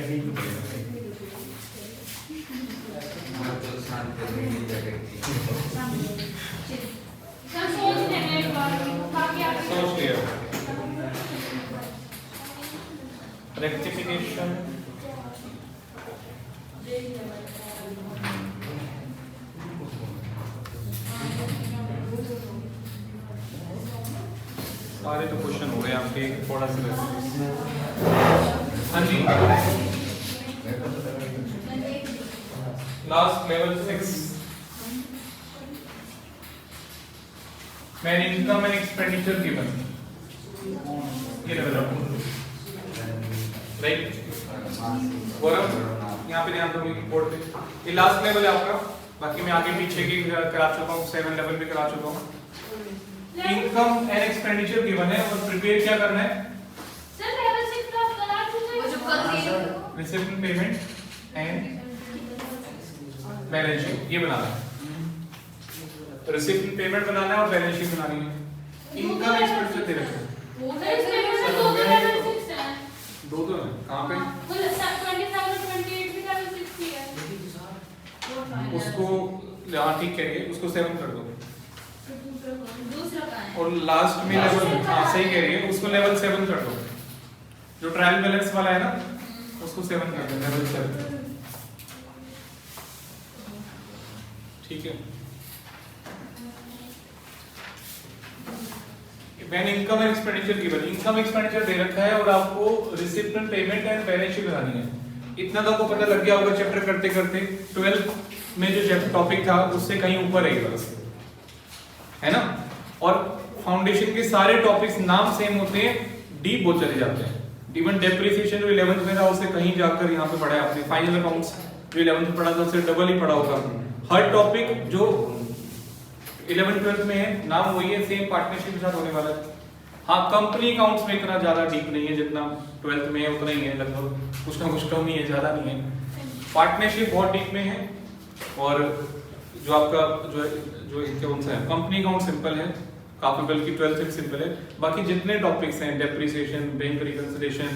सोच लिया रेक्टिफिकेशन सारे तो क्वेश्चन हो गए आपके, थोड़ा सा हाँ जी last level 6 main income and expenditure given ये लेवल राइट गौरव यहाँ पे ध्यान दो बोर्ड पे, ये लास्ट लेवल है आपका। बाकी मैं आगे पीछे की करा चुका हूँ, 7 लेवल भी करा चुका हूँ। इनकम एंड एक्सपेंडिचर गिवन है और प्रिपेयर क्या करना है सर लेवल 6 का करा चुके हैं, जो कल दिए receipt payment and balance sheet ये बनाना है, रिसिप्ट पेमेंट बनाना है और बैलेंस शीट बनानी है। इनकम एक्सपेंडिचर दे रखे वो है इसमें से दो लेवल 6 है, दो तो है कहाँ पे वो 27 और 28 भी लेवल 6 ही है। उसको हाँ ठीक कह रही है, उसको 7 कर दो दूसरा कहाँ है और लास्ट में लेवल हाँ सही कह रही है, उसको लेवल 7 कर दो। जो ट्रायल बैलेंस वाला है ना उसको 7 कर दो, लेवल 7 ठीक है। When income and expenditure given, income expenditure दे रखा है और आपको receipt and payment and balance sheet बनानी है। इतना तो आपको पता लग गया होगा चैप्टर करते करते, 12 में जो टॉपिक था उससे कहीं ऊपर है ना। और फाउंडेशन के सारे टॉपिक्स नाम सेम होते हैं, डीप बहुत चले जाते हैं। इवन डेप्रिसिएशन जो 11th में था उससे कहीं जाकर यहाँ पे पढ़ा है आपने, फाइनल अकाउंट्स जो 11th में पढ़ा था उससे डबल ही पढ़ा होगा। हर टॉपिक जो 11th 12th में है नाम वही है, सेम पार्टनरशिप के साथ होने वाला है। हाँ कंपनी अकाउंट्स में इतना ज्यादा डीप नहीं है, जितना 12th में है उतना ही है, लगभग कुछ ना कुछ कम ही है, ज्यादा नहीं है। पार्टनरशिप बहुत डीप में है और जो आपका जो कौन सा है कंपनी अकाउंट सिंपल है काफी, बल्कि 12th में सिंपल है। बाकी जितने टॉपिक्स हैं डेप्रिसिएशन, बैंक रिकंसिलिएशन,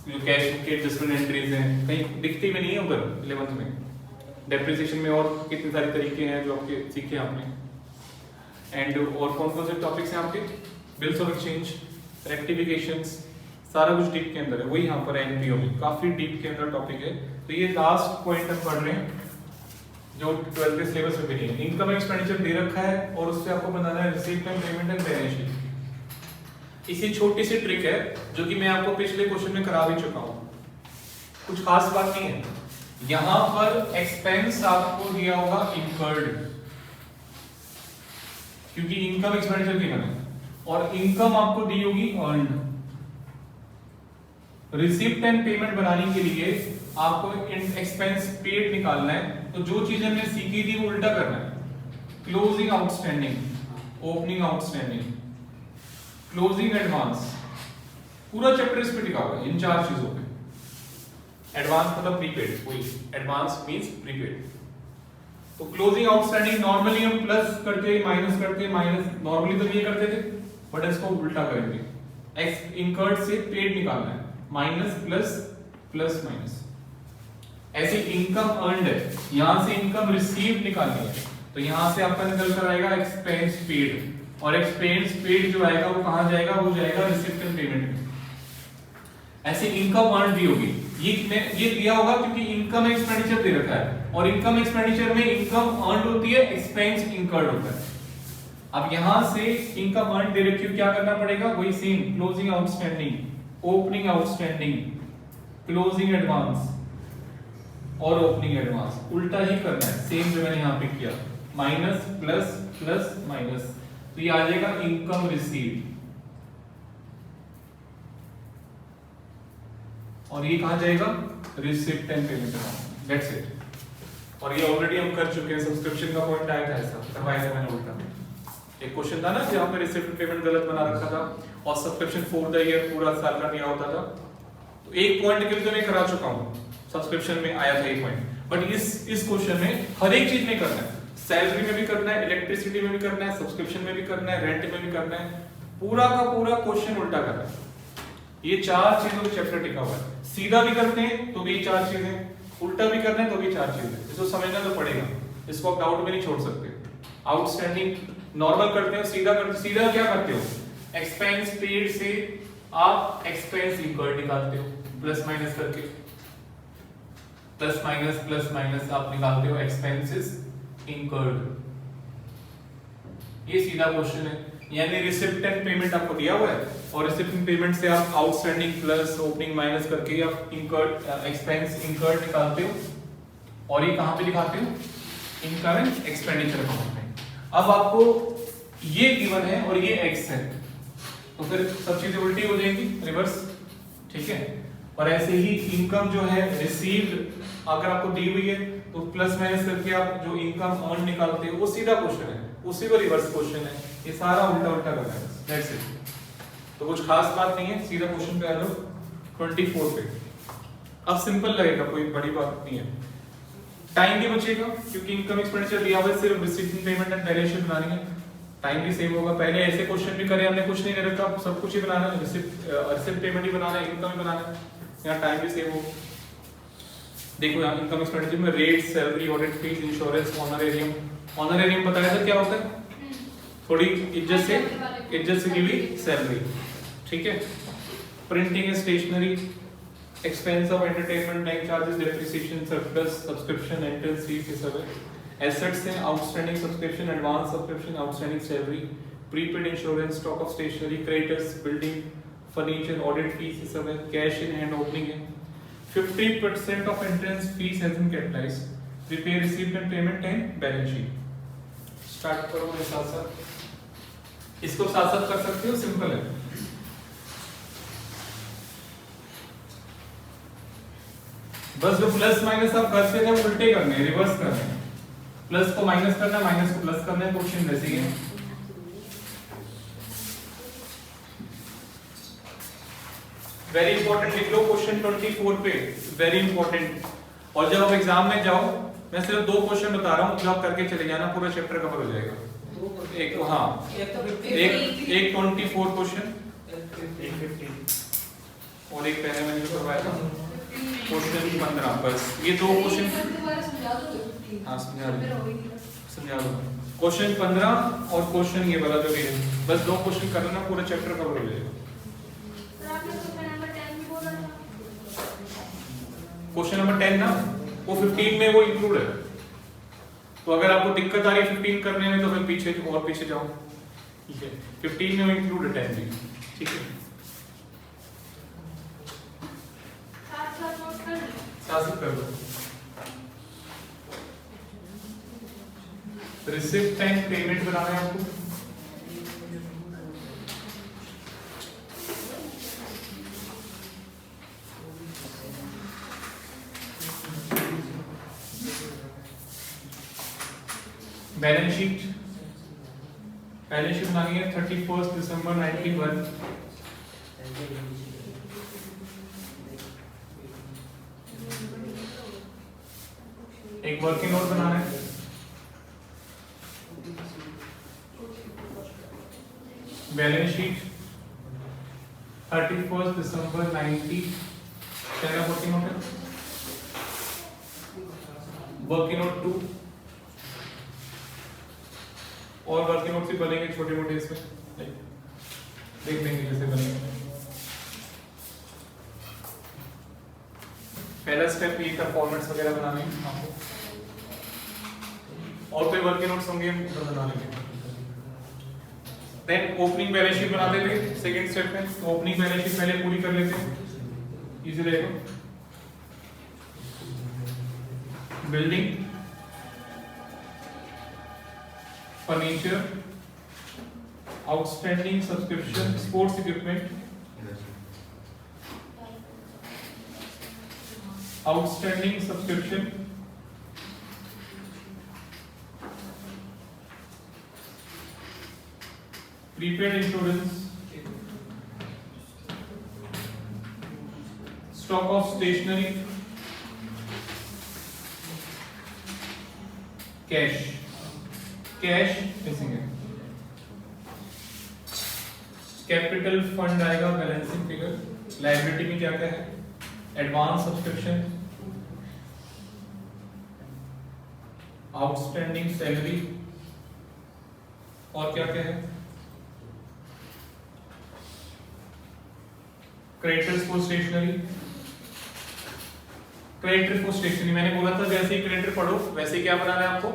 जो कैश के एडजस्टमेंट एंट्रीज हैं कहीं दिखती भी नहीं है उधर 11th में। डेप्रिसिएशन में और कितने सारे तरीके हैं जो आपके सीखे आपने। एंड और कौन कौन से टॉपिक्स हैं आपके, बिल्स ऑफ एक्सचेंज, रेक्टिफिकेशंस, सारा कुछ डीप के अंदर है, वही यहाँ पर एनपीओ में काफी डीप के अंदर टॉपिक है। तो ये लास्ट पॉइंट हम पढ़ रहे हैं जो 12th के सिलेबस में भी नहीं है। इनकम एक्सपेंडिचर दे रखा है और उससे आपको बनाना है receipt and payment and balance sheet. इसी छोटी सी ट्रिक है जो कि मैं आपको पिछले क्वेश्चन में करा भी चुका हूं, कुछ खास बात नहीं है। यहां पर एक्सपेंस आपको दिया होगा इनकर्ड, क्योंकि इनकम एक्सपेंडिचर गिवन है, और इनकम आपको दी होगी अर्न्ड। रिसिप्ट एंड पेमेंट बनाने के लिए आपको एक्सपेंस पेड निकालना है, तो जो चीज हमने सीखी थी वो उल्टा करना है। Closing outstanding, opening outstanding, closing advance, पूरा चैप्टर इस पे टिका हुआ है इन 4 चीजों पे। एडवांस मतलब प्रीपेड, कोई एडवांस मींस प्रीपेड। तो क्लोजिंग आउटस्टैंडिंग नॉर्मली हम प्लस करते माइनस करते, माइनस नॉर्मली तो ये करते थे, बट इसको उल्टा करेंगे। एक्स इनकर्ड से पेड निकालना है, माइनस प्लस प्लस माइनस। ऐसे इनकम अर्न्ड है, यहां से इनकम रिसीव्ड निकालनी है, तो यहां से आपका निकल कर आएगा एक्सपेंस पेड, और एक्सपेंस पेड जो आएगा वो कहां जाएगा, वो जाएगा रिसिप्ट एंड पेमेंट में। ऐसे इनकम अर्न्ड दी होगी, ये दिया होगा क्योंकि इनकम एक्सपेंडिचर दे रखा है, और इनकम एक्सपेंडिचर में इनकम अर्न्ड होती है, एक्सपेंस इनकर्ड होता है। अब यहां से इनकम अर्न्ड दे रखी है, क्या करना पड़ेगा, वही same closing outstanding, opening outstanding, closing advance और ओपनिंग एडवांस, उल्टा ही करना है, सेम जो मैंने यहां पे किया, माइनस प्लस प्लस माइनस, तो ये आ जाएगा इनकम रिसीव्ड, और ये कहां जाएगा, receipt and payment account, that's it. और ये ऑलरेडी हम कर चुके हैं, सब्सक्रिप्शन का पॉइंट आया था, ऐसा करवाया था मैंने उल्टा। एक क्वेश्चन था ना जहां पे रिसिप्ट पेमेंट गलत बना रखा था, और सब्सक्रिप्शन फॉर द ईयर पूरा साल का दिया होता था, तो एक पॉइंट के लिए तो मैं करा चुका हूं, सब्सक्रिप्शन में आया था एक पॉइंट, बट इस क्वेश्चन में हर एक चीज में करना है, सैलरी में भी करना है, इलेक्ट्रिसिटी में भी करना है, सब्सक्रिप्शन में भी करना है, रेंट में भी करना है, पूरा का पूरा क्वेश्चन उल्टा करना है। ये 4 चीजों का चैप्टर टिका हुआ है। सीधा भी करते हैं तो भी 4 चीजें, उल्टा भी करना है तो भी 4 चीजें, इसको समझना तो पड़ेगा, इसको आप डाउट में नहीं छोड़ सकते। आउटस्टैंडिंग नॉर्मल करते हो, सीधा करते, सीधा क्या करते हो, एक्सपेंस पेड से आप एक्सपेंस इनकर्ड निकालते हो, प्लस माइनस करके, प्लस माइनस आप निकालते हो एक्सपेंसेस इनकर्ड। ये सीधा क्वेश्चन है, यानी रिसिप्ट एंड पेमेंट आपको दिया हुआ है और रिसिप्ट एंड पेमेंट से आप आउटस्टैंडिंग प्लस ओपनिंग माइनस करके आप इनकर्ड एक्सपेंस इनकर्ड निकालते हो, और ये कहां पे दिखाते हो, इनकम एंड एक्सपेंडिचर अकाउंट में। अब आपको ये गिवन है और ये एक्स है, तो फिर सब चीजें उल्टी हो जाएंगी, रिवर्स, ठीक है। और ऐसे ही इनकम जो है रिसीव्ड अगर आपको दी हुई है तो प्लस माइनस करके आप जो इनकम अर्न निकालते हो, वो सीधा क्वेश्चन है, उसी को रिवर्स क्वेश्चन है, ये सारा उल्टा उल्टा करना है, दैट्स इट। तो कुछ खास बात नहीं है, सीधा क्वेश्चन पे आ जाओ 24 पे। अब सिंपल लगेगा, कोई बड़ी बात नहीं है, टाइम भी बचेगा क्योंकि इनकम एक्सपेंडिचर दिया हुआ है, सिर्फ receiving payment and balance sheet बनानी है, टाइम भी सेव होगा। पहले ऐसे क्वेश्चन भी करे हमने, कुछ नहीं दे रखा, सब कुछ ही बनाना है, रिसिप्ट पेमेंट ही बनाना है, इनकम ही बनाना है, यहाँ टाइम भी सेव होगा। देखो यहाँ इनकम एक्सपेंडिचर में rate, salary, audit fees, insurance, honorarium. Honorarium बताया था क्या होता है, थोड़ी इज्जत से दी हुई सैलरी, ठीक है। Printing and stationery, expense of entertainment, bank charges, depreciation, surplus, subscription, entrance fees, ये सब है। एसेट्स हैं outstanding subscription, advance subscription, outstanding salary, prepaid insurance, stock of stationery, creditors, building, furniture, audit fees, ये सब है। Cash in hand opening है। 50% of entrance fees has been capitalized, prepaid received and payment and balance sheet. Start करो मेरे साथ साथ, इसको साथ साथ कर सकते हो, सिंपल है। बस जो प्लस माइनस आप करते थे वो उल्टे करने हैं, रिवर्स करने हैं, प्लस को माइनस करना है, माइनस को प्लस करना है, क्वेश्चन वैसे ही है। वेरी इंपॉर्टेंट, लिख लो क्वेश्चन 24 पे, वेरी इंपॉर्टेंट। और जब आप एग्जाम में जाओ, मैं सिर्फ 2 क्वेश्चन बता रहा हूँ, जो आप करके चले जाना, पूरा चैप्टर कवर हो जाएगा। एक तो हाँ, एक 24 क्वेश्चन, एक 15 और एक पहले मैंने जो करवाया था क्वेश्चन 15, बस ये 2 क्वेश्चन। हाँ समझा दो, क्वेश्चन 15 और क्वेश्चन ये वाला जो भी है, बस 2 क्वेश्चन करना, पूरा चैप्टर कवर हो जाएगा। क्वेश्चन नंबर 10 ना, वो 15 में वो इंक्लूड है, तो अगर आपको दिक्कत आ रही है 15 करने में तो फिर पीछे और पीछे जाओ, ठीक है। 15 में वो इंक्लूड है 10 भी, ठीक है। साथ कर दो। रिसिप्ट एंड पेमेंट बनाना है आपको, बैलेंस शीट बनानी है 31 दिसंबर 91। एक वर्किंग नोट बनाना है, बैलेंस शीट 31 दिसंबर 90, पहला वर्किंग नोट है। वर्किंग नोट 2 और वर्किंग नोट भी बनेंगे छोटे मोटे, इसमें देख लेंगे कैसे बनेंगे। पहला स्टेप ये था, फॉर्मेट्स वगैरह बनाने आपको, और कोई वर्किंग नोट्स होंगे हम उधर बना लेंगे। देन ओपनिंग बैलेंस शीट बनाते थे सेकंड स्टेप में, तो ओपनिंग बैलेंस शीट पहले पूरी कर लेते हैं, इजी रहेगा। Building, furniture, outstanding subscription, sports equipment, outstanding subscription, prepaid insurance, stock of stationery, cash missing है, कैपिटल फंड आएगा बैलेंसिंग फिगर, लायबिलिटी में क्या क्या है? एडवांस सब्सक्रिप्शन, आउटस्टैंडिंग सैलरी, और क्या क्या है? Creditors for stationery. Creditor for stationery मैंने बोला था जैसे ही क्रेडिटर पढ़ो वैसे ही क्या बनाना है आपको?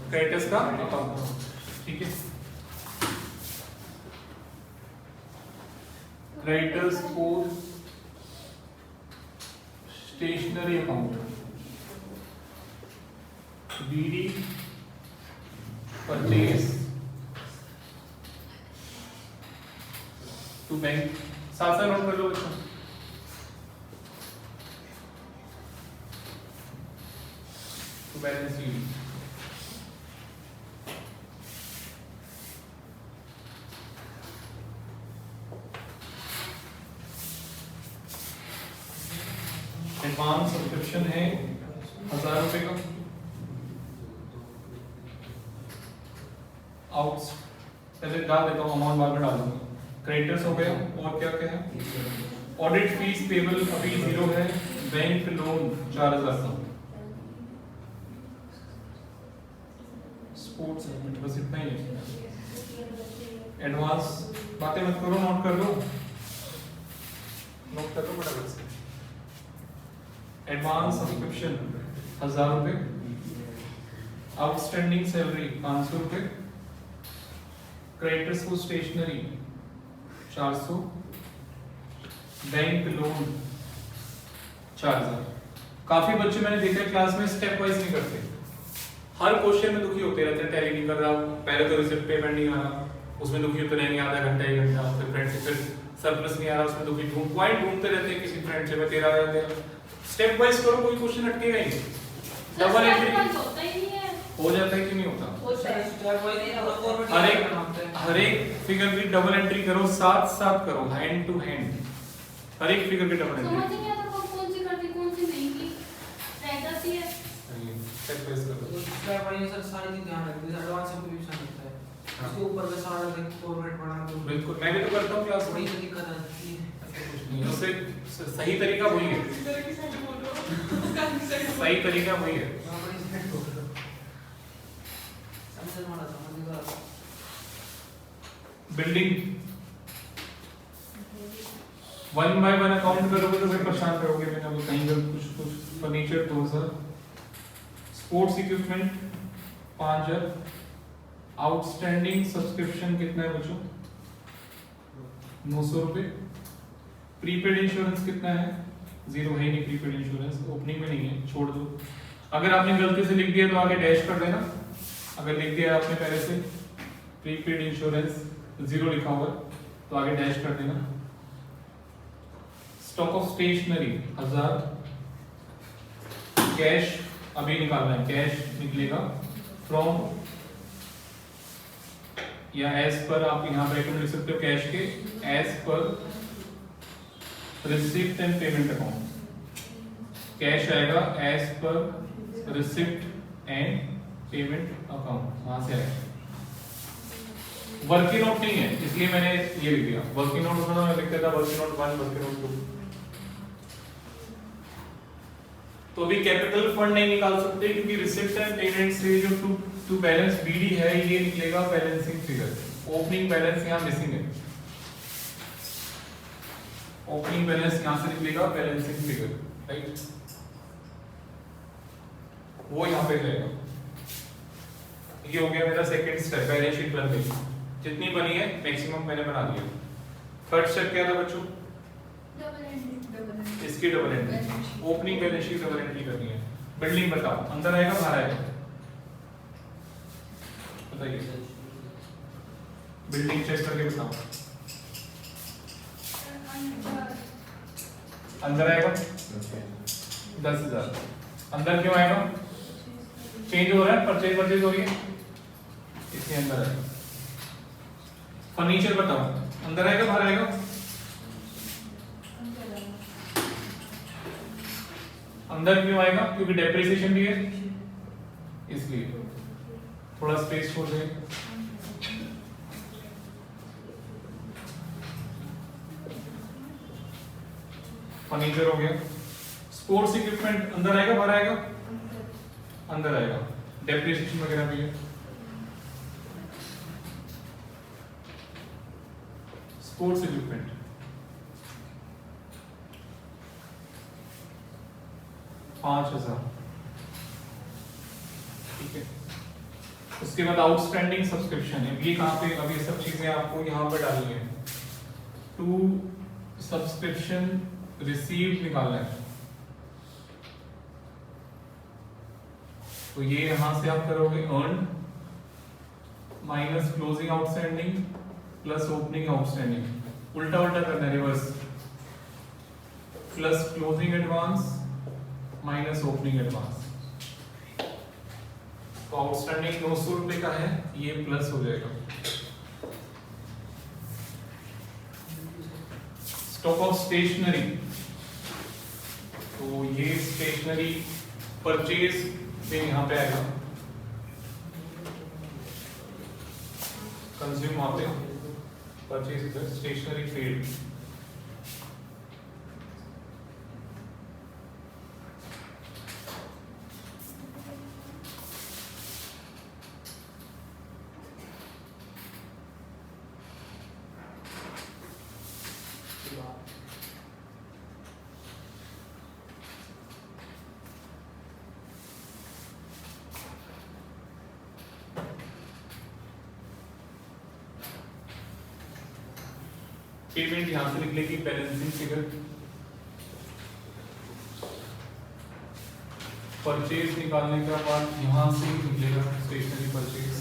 क्रेडिटर्स का अकाउंट। ठीक है, creditors for stationery account, BD purchase to bank. साथ साथ नोट कर लो बच्चों। To balance sheet, advance subscription है 1000 रुपए का, आउट्स पहले डाल देता हूँ, अमाउंट बाद में डाल दूंगा। क्रेडिटर्स हो गया, और क्या क्या है? ऑडिट फीस पेबल अभी 0 है, बैंक लोन 4000 का, स्पोर्ट्स बस इतना ही है। एडवांस बातें मत करो, नोट कर लो, नोट कर लो फटाफट से। एडवांस सब्सक्रिप्शन 1000 रुपए, आउटस्टैंडिंग सैलरी 500 रुपए, creditors for stationery 400, bank loan 4000। काफी बच्चे मैंने देखा है क्लास में स्टेप वाइज नहीं करते, हर क्वेश्चन में दुखी होते रहते हैं। टैली नहीं कर रहा, पहले तो रिसिप्ट पेमेंट नहीं आ रहा, उसमें दुखी होते रहेंगे आधा घंटा 1 घंटा, फिर फ्रेंड से फिर सरप्लस नहीं आ रहा, उसमें दुखी पॉइंट ढूंढते रहते हैं किसी फ्रेंड से, मैं 13,000। स्टेप वाइज करो, कोई क्वेश्चन अटकेगा ही नहीं। डबल एंट्री होता ही नहीं है, हो जाता है कि नहीं होता? हर एक फिगर की डबल एंट्री करो, साथ साथ करो, हैंड टू हैंड, हर एक फिगर की डबल एंट्री। समझ नहीं आता कौन सी करनी कौन सी नहीं की, रहता सी है। स्टेप वाइज करो, उसका भाई सर सारी चीज ध्यान रखते हैं, एडवांस सब्सक्रिप्शन होता है, उसके ऊपर का सारा देख फॉर्मेट बना दो। बिल्कुल, मैं भी तो करता हूँ क्लास बड़ी में। दिक्कत आती है, ऐसा कुछ नहीं, उससे सही तरीका वही है, सही तरीका वही है। हां बड़ी सेट हो गया, समझ में आता समझ। बिल्डिंग 1 बाय 1 अकाउंट करोगे तो फिर परेशान करोगे, मैंने अभी कहीं पर कुछ furniture 2000, sports equipment 5000, outstanding subscription कितना है बच्चों? 900 रुपए, प्रीपेड इंश्योरेंस कितना है? 0 है नहीं, प्रीपेड इंश्योरेंस ओपनिंग में नहीं है, छोड़ दो। अगर आपने गलती से लिख दिया तो आगे डैश कर देना, अगर लिख दिया आपने पहले से प्रीपेड इंश्योरेंस 0 लिखा हुआ तो आगे डैश कर देना। स्टॉक ऑफ स्टेशनरी 1000, कैश अभी निकालना है, कैश निकलेगा फ्रॉम या एज पर, आप यहाँ ब्रैकेट में लिख सकते हो कैश के, एज पर receipt and payment account, cash आएगा एज पर रिसिप्ट एंड पेमेंट अकाउंट, वहां से आएगा। वर्किंग नोट नहीं है इसलिए मैंने ये लिख दिया, वर्किंग नोट होता मैं लिख देता वर्किंग नोट 1, वर्किंग नोट 2। तो अभी कैपिटल फंड नहीं निकाल सकते क्योंकि रिसिप्ट एंड पेमेंट से जो टू बैलेंस बीडी है ये निकलेगा बैलेंसिंग फिगर, ओपनिंग बैलेंस यहाँ मिसिंग है, ओपनिंग बैलेंस यहाँ से निकलेगा बैलेंसिंग फिगर, राइट, वो यहाँ पे रहेगा। ये हो गया मेरा सेकंड स्टेप, बैलेंस शीट बन गई, जितनी बनी है मैक्सिमम मैंने बना दिया। थर्ड स्टेप क्या था बच्चों? इसकी double entry, opening balance sheet double entry करनी है। बिल्डिंग बताओ, अंदर आएगा बाहर आएगा? बताइए, बिल्डिंग चेक करके बताओ, अंदर आएगा 10,000। अंदर क्यों आएगा? चेंज हो रहा है, परचेज हो रही है, इसके अंदर आएगा। फर्नीचर बताओ, अंदर आएगा बाहर आएगा? अंदर क्यों आएगा? क्योंकि डेप्रिसिएशन भी है, इसलिए थोड़ा स्पेस छोड़ दें। फर्नीचर हो गया। स्पोर्ट्स इक्विपमेंट अंदर आएगा बाहर आएगा? अंदर आएगा। डेप्रिसिएशन वगैरह भी है। स्पोर्ट्स इक्विपमेंट 5,000, ठीक है। उसके बाद आउटस्टैंडिंग सब्सक्रिप्शन है, ये कहाँ पे? अब ये सब चीजें आपको यहाँ पे डालनी है। टू सब्सक्रिप्शन रिसीव्ड निकालना है, तो ये यहां से आप करोगे earn minus closing outstanding plus opening outstanding, उल्टा उल्टा करना है, reverse, plus closing advance minus opening advance. तो आउटस्टैंडिंग 900 रुपए का है, ये प्लस हो जाएगा। स्टॉक ऑफ स्टेशनरी, तो ये स्टेशनरी परचेज में यहां पे आएगा, कंज्यूम वहां पे, परचेज इधर, स्टेशनरी पेड। पेमेंट यहां से निकलेगी बैलेंसिंग फिगर, परचेज निकालने के बाद यहां से निकलेगा stationery purchase,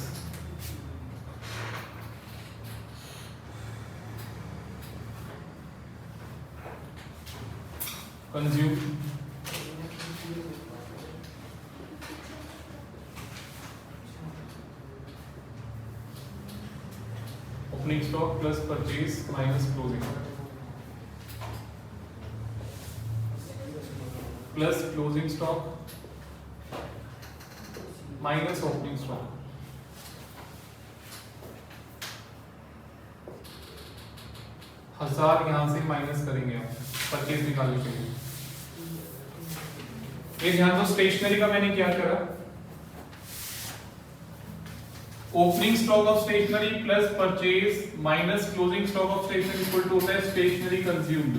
consume, opening stock plus purchase minus closing, plus closing stock minus opening stock. हजार यहां से माइनस करेंगे हम परचेज निकालने के लिए। ये ध्यान दो, स्टेशनरी का मैंने क्या करा, opening stock of stationery plus purchase minus closing stock of stationery equal to होता है स्टेशनरी कंज्यूम्ड।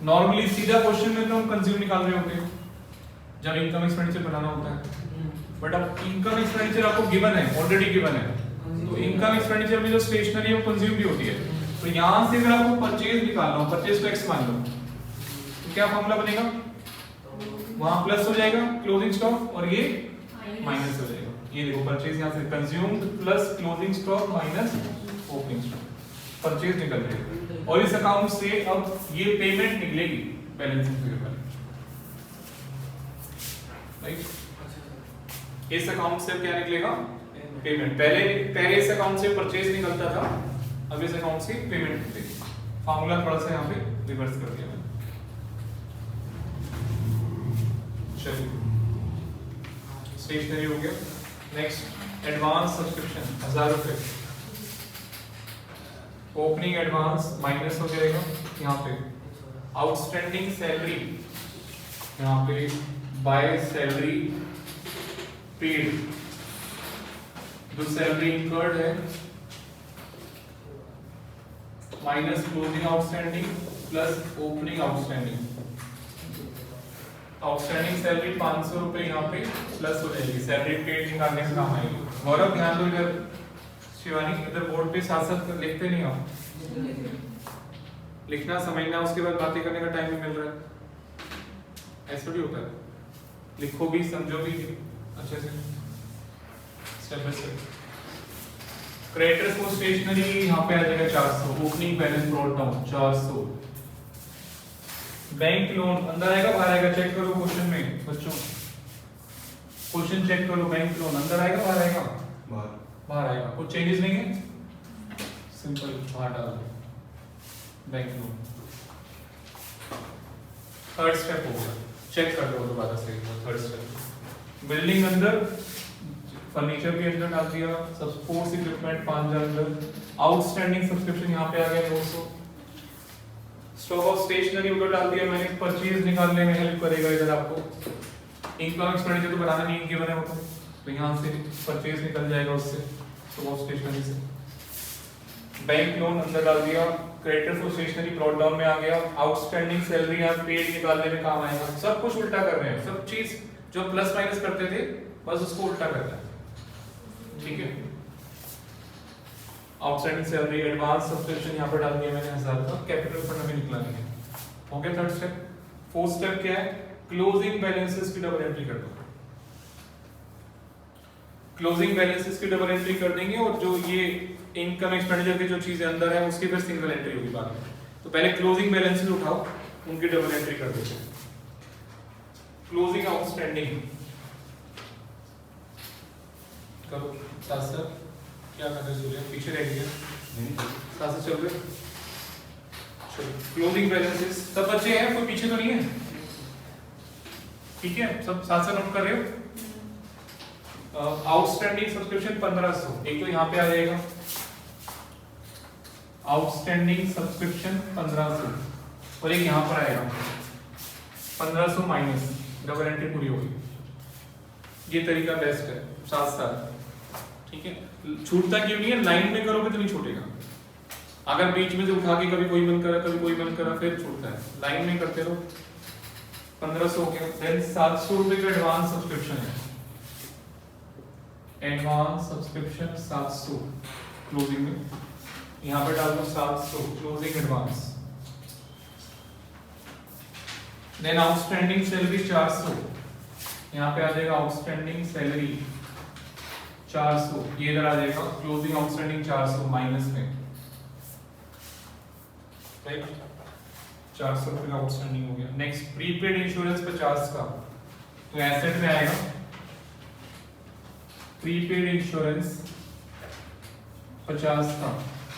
नॉर्मली सीधा क्वेश्चन में तो हम कंज्यूम निकाल रहे होते हैं जब इनकम एक्सपेंडिचर बनाना होता है, बट अब इनकम एक्सपेंडिचर आपको गिवन है, ऑलरेडी गिवन है, तो इनकम एक्सपेंडिचर में जो स्टेशनरी है वो कंज्यूम भी होती है। तो यहां से अगर आपको परचेज निकालना हो, परचेज को एक्स मान लो, तो क्या फॉर्मूला बनेगा, वहां प्लस हो जाएगा क्लोजिंग स्टॉक और ये माइनस हो जाएगा। ये देखो परचेज यहां से consumed plus closing stock minus opening stock, purchase निकल जाएगा। और इस अकाउंट से अब ये पेमेंट निकलेगी बैलेंसिंग फिगर वाली, राइट। इस अकाउंट से क्या निकलेगा, पेमेंट। पहले इस अकाउंट से परचेज निकलता था, अब इस अकाउंट से पेमेंट निकलेगी। फार्मूला थोड़ा सा यहाँ पे रिवर्स कर दिया मैंने। चलिए, स्टेशनरी हो गया। नेक्स्ट एडवांस सब्सक्रिप्शन 1000 रुपए, ओपनिंग एडवांस माइनस हो जाएगा यहाँ पे, आउटस्टैंडिंग सैलरी यहाँ पे बाय सैलरी पेड, जो सैलरी इंकर्ड है minus closing outstanding plus opening outstanding. Outstanding salary 500 रुपए यहाँ पे प्लस हो जाएगी, सैलरी पेड निकालने से काम आएगी। गौरव ध्यान दो इधर, शिवानी इधर बोर्ड पे साथ साथ लिखते नहीं हो, लिखना समझना, उसके बाद बातें करने का टाइम नहीं मिल रहा है, ऐसा भी होता है। लिखो भी समझो भी अच्छे से, step by step. Creditors for stationery यहाँ पे आ जाएगा 400, opening balance brought down 400। Bank loan अंदर आएगा बाहर आएगा, चेक करो क्वेश्चन में बच्चों, क्वेश्चन चेक करो, बैंक लोन अंदर आएगा बाहर आएगा, बाहर आएगा, कुछ चेंजेस नहीं है, सिंपल बाहर डाल दो बैंक लोन। थर्ड स्टेप होगा, चेक कर लो दोबारा से, थर्ड स्टेप। बिल्डिंग अंदर, फर्नीचर भी अंदर डाल दिया, सब स्पोर्ट्स इक्विपमेंट 5000 अंदर, आउटस्टैंडिंग सब्सक्रिप्शन यहाँ पे आ गया 900, स्टॉक ऑफ स्टेशनरी उधर डाल दिया मैंने, परचेज निकालने में हेल्प करेगा इधर आपको। इनकम एक्सपेंडिचर तो बनाना नहीं इनके बने हो तो यहाँ से परचेज निकल जाएगा उससे, स्टॉक ऑफ स्टेशनरी से। बैंक लोन अंदर डाल दिया, creditor for stationery brought down में आ गया, आउटस्टैंडिंग सैलरी यहाँ पेड निकालने में काम आएगा। सब कुछ उल्टा कर रहे हैं, सब चीज जो प्लस माइनस करते थे बस उसको उल्टा करना है, ठीक है। आउटस्टैंडिंग सैलरी, एडवांस सब्सक्रिप्शन यहाँ पर डाल दिया मैंने 1000 का, कैपिटल फंड हमें निकला नहीं है। हो गया थर्ड स्टेप। फोर्थ स्टेप क्या है, क्लोजिंग बैलेंसेस की डबल एंट्री कर दो। क्लोजिंग बैलेंसेस की डबल एंट्री कर देंगे और जो ये इनकम एक्सपेंडिचर की जो चीजें अंदर है उसकी फिर सिंगल एंट्री होगी बाद में। तो पहले क्लोजिंग बैलेंसेस उठाओ, उनकी डबल एंट्री कर देते हैं। क्लोजिंग आउटस्टैंडिंग करो। सासर क्या कर रहे सूर्य, पीछे रह गया, सासर चल रहे। चलो क्लोजिंग बैलेंसेस सब बच्चे हैं, कोई पीछे तो नहीं है, ठीक है, सब साथ साथ नोट कर रहे हो। आउटस्टैंडिंग सब्सक्रिप्शन 1500, एक तो यहाँ पे आ जाएगा आउटस्टैंडिंग सब्सक्रिप्शन 1500 और एक यहाँ पर आएगा 1500 माइनस, डबल एंट्री पूरी होगी। ये तरीका बेस्ट है, साथ साथ, ठीक है। छूटता क्यों नहीं है, लाइन में करोगे तो नहीं छूटेगा। अगर बीच में से उठा के कभी कोई मन करा कभी कोई मन करा फिर छूटता है, लाइन में करते रहो। 1500 हो गया। देन 700 रुपए का एडवांस सब्सक्रिप्शन है, एडवांस सब्सक्रिप्शन 700 क्लोजिंग में, यहां पर डाल दो 700 closing advance. Then outstanding salary 400, यहां पे आ जाएगा आउटस्टैंडिंग सैलरी 400, ये इधर आ जाएगा क्लोजिंग आउटस्टैंडिंग 400 माइनस में, राइट। 400 रुपए का आउटस्टैंडिंग हो गया। नेक्स्ट प्रीपेड इंश्योरेंस 50 का, तो एसेट में आएगा प्रीपेड इंश्योरेंस 50 का,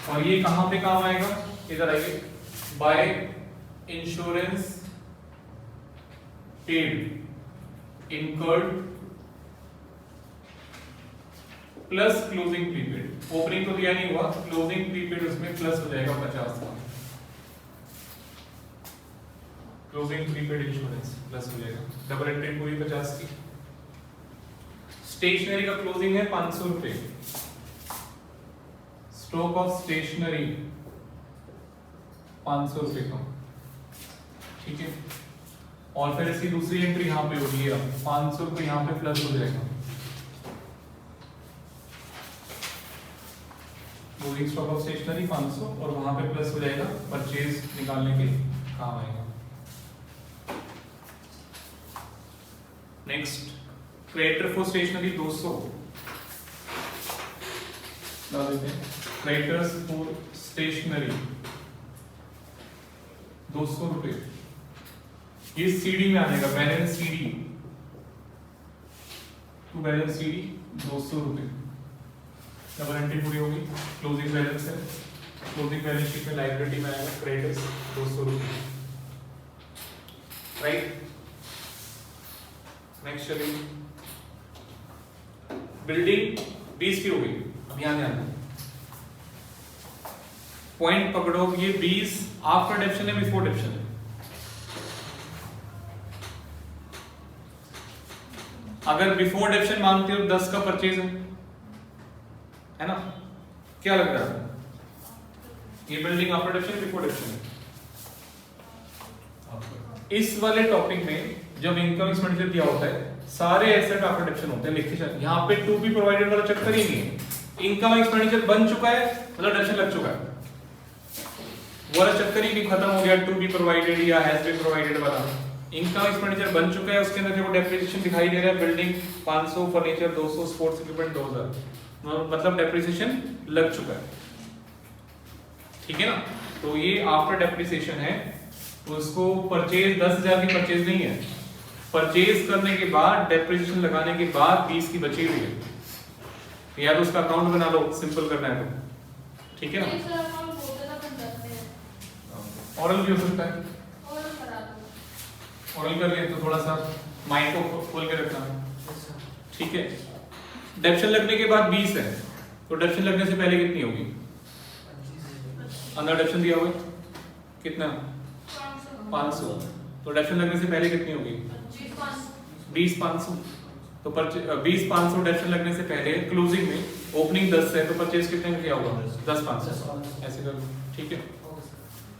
और ये कहां पे काम आएगा, इधर आइए, by insurance paid incurred plus closing prepaid. Opening तो दिया नहीं हुआ, क्लोजिंग प्रीपेड उसमें प्लस हो जाएगा 50 का, क्लोजिंग प्रीपेड इंश्योरेंस प्लस हो जाएगा, डबल एंट्री पूरी 50 की। स्टेशनरी का क्लोजिंग है 500 रुपए, स्टॉक ऑफ स्टेशनरी 500 रुपए का, ठीक है। और फिर इसकी दूसरी एंट्री यहाँ पे होगी, 500 रुपए यहाँ पे प्लस हो जाएगा, क्लोजिंग स्टॉक ऑफ स्टेशनरी 500 और वहां पे प्लस हो जाएगा परचेज निकालने के काम आएगा। नेक्स्ट क्रेडिटर फॉर स्टेशनरी 200 डाल देते हैं, क्रेडिटर्स फॉर स्टेशनरी 200 रुपए, ये सीडी में आएगा, balance CD to balance CD 200 रुपए, डबल एंट्री पूरी होगी। क्लोजिंग बैलेंस है, क्लोजिंग बैलेंस शीट में लायबिलिटी में आएगा क्रेडिटर्स 200 रुपए, राइट। नेक्स्ट चलिए, बिल्डिंग 20 की हो गई। अब यहां ध्यान पॉइंट पकड़ो, ये 20 आफ्टर डेप्शन है बिफोर डेप्शन है। अगर बिफोर डेप्शन मानते हो 10 का परचेज है ना, क्या लग रहा है, ये बिल्डिंग आफ्टर डेप्शन बिफोर डेप्शन है। इस वाले टॉपिक में जब इनकम एक्सपेंडिचर दिया होता है सारे एसेट आफ्टर डेप्शन होते हैं, लिखे जाते हैं। यहाँ पे टू बी प्रोवाइडेड वाला चक्कर ही नहीं है, इनकम एक्सपेंडिचर बन चुका है मतलब डेप्शन लग चुका है, वो वाला चक्कर ही नहीं, खत्म हो गया टू बी प्रोवाइडेड या हैज बीन प्रोवाइडेड वाला। इनकम एक्सपेंडिचर बन चुका है, उसके अंदर जो डेप्रिसिएशन दिखाई दे रहा है, बिल्डिंग 500, फर्नीचर 200, स्पोर्ट्स इक्विपमेंट 2000, मतलब डेप्रिसिएशन लग चुका है, ठीक है ना। तो ये आफ्टर डेप्रिसिएशन है, उसको परचेज 10,000 की परचेज नहीं है, परचेज करने के बाद डेप्रिसिएशन लगाने के बाद 20 की बची हुई है, या तो उसका अकाउंट बना लो, सिंपल करना है तो, ठीक है ना। ऑरल भी हो सकता है, ऑरल कर ले तो थोड़ा सा माइंड को खोल के रखना, ठीक है। डेप्शन लगने के बाद 20 है, तो डेप्शन लगने से पहले कितनी होगी, अंदर डेप्शन दिया हुआ कितना 500, तो डेप्शन लगने से पहले कितनी होगी? 20,500। तो 20,500 डेप्शन लगने से पहले क्लोजिंग में ओपनिंग 10 है, तो परचेज कितने में किया होगा? 10,500 ऐसे कर, ठीक है।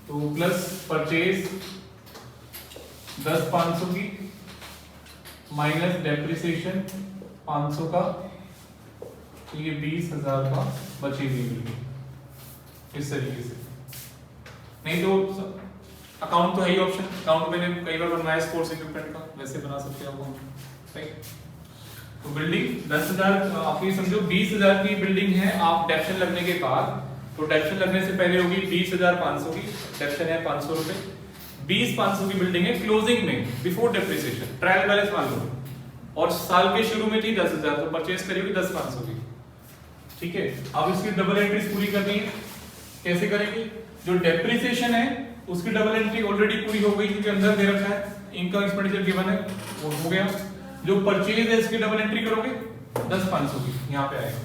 तो प्लस परचेज 10,500 की माइनस डेप्रिसिएशन 500 का, तो ये 20,000 का बचेगी बिल्कुल इस तरीके से। नहीं तो अकाउंट तो है ही ऑप्शन, अकाउंट मैंने कई बार बनवाया स्पोर्ट्स इक्विपमेंट का, वैसे बना सकते हैं आप, राइट। तो बिल्डिंग 10,000, आप ये समझो 20,000 की बिल्डिंग है, आप डेप्शन लगने के बाद, तो डेप्शन लगने से पहले होगी 20,500 की, डेप्शन है 500 रुपए, 20,500 की बिल्डिंग है क्लोजिंग में बिफोर डेप्रिसिएशन, ट्रायल बैलेंस मान लो, और साल के शुरू में थी 10,000, तो परचेज करेगी 10,500 की, ठीक है। अब इसकी डबल एंट्रीज पूरी करनी है, कैसे करेंगे? जो डेप्रिसिएशन है उसकी डबल एंट्री ऑलरेडी पूरी हो गई क्योंकि अंदर दे रखा है, इनकम एक्सपेंडिचर गिवन है, वो हो गया। जो परचेज है इसकी डबल एंट्री करोगे 10,500 की, यहां पे आएगा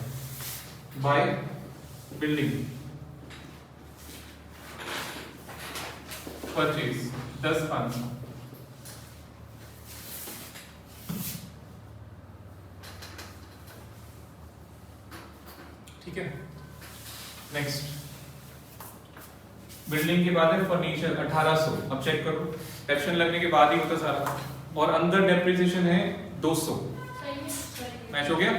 बाय बिल्डिंग परचेज 10,500, ठीक है। नेक्स्ट बिल्डिंग के बाद है फर्नीचर 1800, अब चेक करो डेप्शन लगने के बाद ही होता सारा, और अंदर डेप्रिसिएशन है 200, मैच हो गया।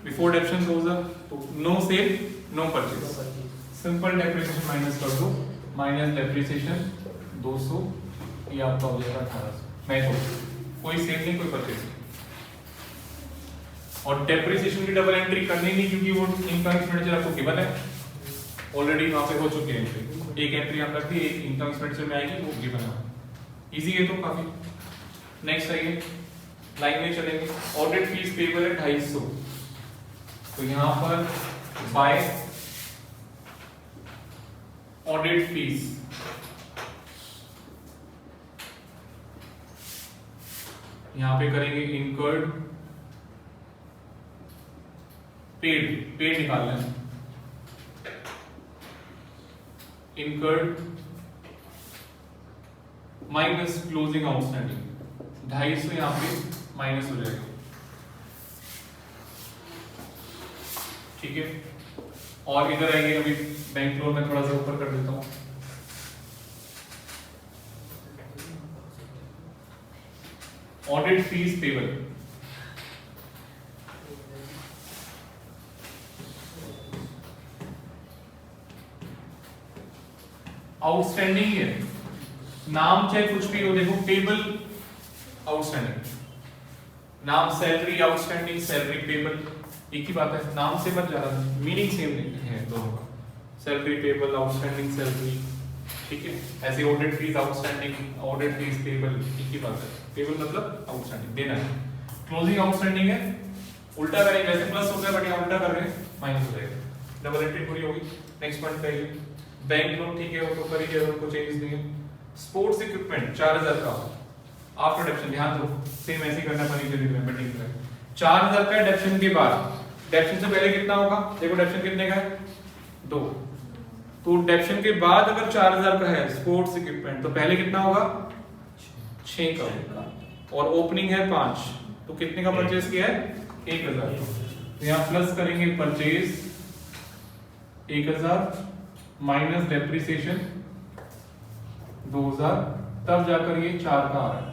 बिफोर डेप्शन 2,000, तो no sale no purchase, simple depreciation minus कर दो, माइनस डेप्रिसिएशन 200, ये आपका हो जाएगा 1800, मैच हो गया। कोई सेल नहीं, कोई परचेज नहीं, और डेप्रिसिएशन की डबल एंट्री करनी नहीं क्योंकि वो इनकम एक्सपेंडिचर आपको गिवन है ऑलरेडी, वहां पे हो चुकी है एंट्री, एक एंट्री आप रख दी, एक इनकम एक्सपेंडिचर में आएगी, वो गिवन है, इजी है तो काफी। नेक्स्ट आइए, लाइन में चलेंगे, ऑडिट फीस पेबल है 250, तो यहां पर बाय ऑडिट फीस यहां पे करेंगे इनकर्ड पेड निकालना है, इनकर्ड माइनस क्लोजिंग आउटस्टैंडिंग, 250 यहां पे माइनस हो जाएगा, ठीक है। और इधर आएंगे, अभी बैंक लोन में थोड़ा सा ऊपर कर देता हूं, ऑडिट फीस पेबल आउटस्टैंडिंग है, नाम चाहे कुछ भी हो, देखो पेबल आउटस्टैंडिंग, नाम सैलरी आउटस्टैंडिंग, सैलरी पेबल एक ही बात है, नाम से मत जाना, मीनिंग सेम है दोनों का, सैलरी पेबल आउटस्टैंडिंग सैलरी, ठीक है। ऐसे audit fees outstanding, audit fees payable एक ही बात है, पेबल मतलब आउटस्टैंडिंग देना है, क्लोजिंग आउटस्टैंडिंग है, उल्टा करेंगे, वैसे प्लस होता है बट यहाँ उल्टा कर रहे हैं, माइनस हो जाएगा, डबल एंट्री पूरी होगी। नेक्स्ट पॉइंट पे आइए, बैंक लोन ठीक है, वो तो कर ही दिया, उनको चेंज नहीं है। स्पोर्ट्स इक्विपमेंट 4,000 का आफ्टर डेप्शन, ध्यान दो सेम ऐसे ही करना फर्नीचर इक्विपमेंट ठीक है, 4,000 का डेप्शन के बाद, डेप्शन से पहले कितना होगा? देखो डेप्शन कितने का है? 2, तो डेप्शन के बाद अगर 4,000 का है स्पोर्ट्स इक्विपमेंट, तो पहले कितना होगा? 6 का, और ओपनिंग है 5, तो कितने का परचेज किया है? 1,000, तो यहाँ प्लस करेंगे परचेज 1,000 माइनस डेप्रिसिएशन 2,000, तब जाकर ये 4 का आ रहा है,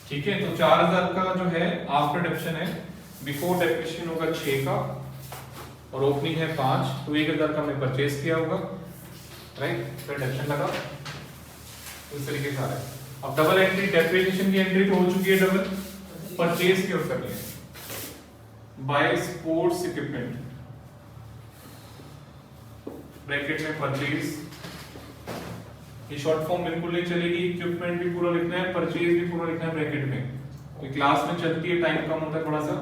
ठीक है। तो 4,000 का जो है आफ्टर डेप्शन है, बिफोर डेप्रिसिएशन होगा 6 का, और ओपनिंग है 5, तो 1,000 का मैं परचेज किया होगा, राइट, फिर डेप्शन लगा, इस तरीके से आ रहा है। अब डबल एंट्री, डेप्रिसिएशन की एंट्री तो हो चुकी है, डबल परचेज की ओर करनी है, बाय स्पोर्ट्स इक्विपमेंट ब्रैकेट में परचेज, ये शॉर्ट फॉर्म बिल्कुल नहीं चलेगी, इक्विपमेंट भी पूरा लिखना है, परचेज भी पूरा लिखना है ब्रैकेट में, तो क्लास में चलती है, टाइम कम होता है थोड़ा सा,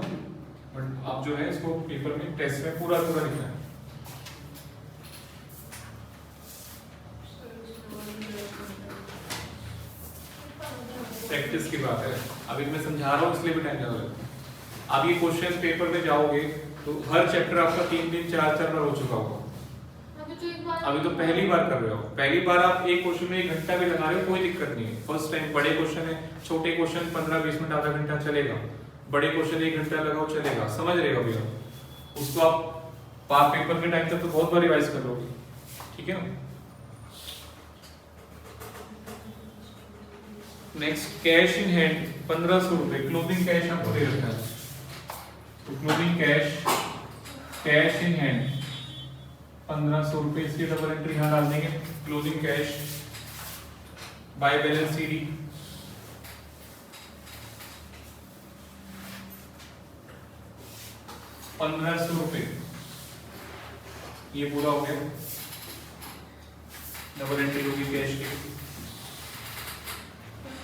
बट आप जो है इसको पेपर में टेस्ट में पूरा पूरा लिखना है। प्रैक्टिस की बात है, अभी मैं समझा रहा हूँ इसलिए भी टाइम ज्यादा लगता है। अब ये क्वेश्चन पेपर में जाओगे तो हर चैप्टर आपका 3-3 4-4 बार हो चुका होगा। अभी जो एक बार अभी तो पहली बार कर रहे हो, पहली बार आप एक क्वेश्चन में 1 घंटा भी लगा रहे हो, कोई दिक्कत नहीं है। फर्स्ट टाइम बड़े क्वेश्चन है, छोटे क्वेश्चन 15-20 मिनट आधा घंटा चलेगा, बड़े क्वेश्चन 1 घंटा लगाओ चलेगा, समझ रहे हो भैया। उसको आप पास पेपर के टाइम तक तो बहुत बार रिवाइज कर लोगे, ठीक है ना। नेक्स्ट कैश इन हैंड 1500 रुपए, क्लोजिंग कैश आपको दे रखा है, तो क्लोजिंग कैश इन हैंड 1500 रुपए, इसकी डबल एंट्री यहां डाल देंगे। Closing cash by balance CD 1500 रुपए, ये पूरा हो गया, डबल एंट्री होगी कैश की।